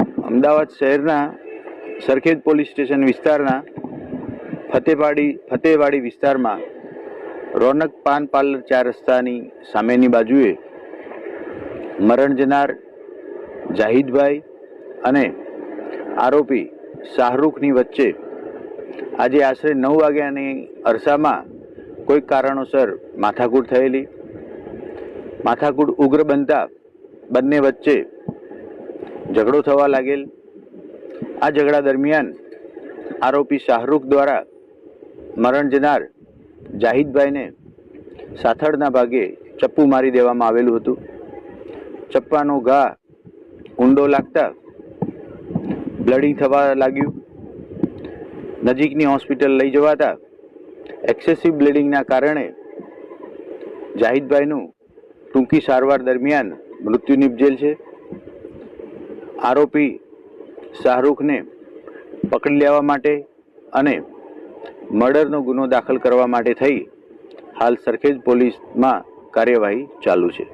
અમદાવાદ શહેરના Sarkhej police station વિસ્તારના ફતેવાડી વિસ્તારમાં રોનક પાન પાર્લર 4 રસ્તાની સામેની બાજુએ મરણ જનાર જાહિદભાઈ અને આરોપી શાહરૂખની વચ્ચે આજે આશરે 9 વાગ્યાની અરસામાં કોઈક કારણોસર માથાકૂટ થયેલી. માથાકૂટ ઉગ્ર બનતા બંને વચ્ચે ઝઘડો થવા લાગેલ. આ ઝઘડા દરમિયાન આરોપી શાહરૂખ દ્વારા મરણ જનાર જાહિદભાઈને સાથળના ભાગે ચપ્પુ મારી દેવામાં આવેલું હતું. ચપ્પાનો ઘા ઊંડો લાગતા બ્લીડિંગ થવા લાગ્યું. નજીકની હોસ્પિટલ લઈ જવાતા એક્સેસિવ બ્લીડિંગના કારણે જાહિદભાઈનું ટૂંકી સારવાર દરમિયાન મૃત્યુ નિપજેલ છે. આરોપી શાહરૂખને પકડી લેવા માટે અને મર્ડરનો ગુનો દાખલ કરવા માટે થઈ હાલ સરખેજ પોલીસમાં કાર્યવાહી ચાલુ છે.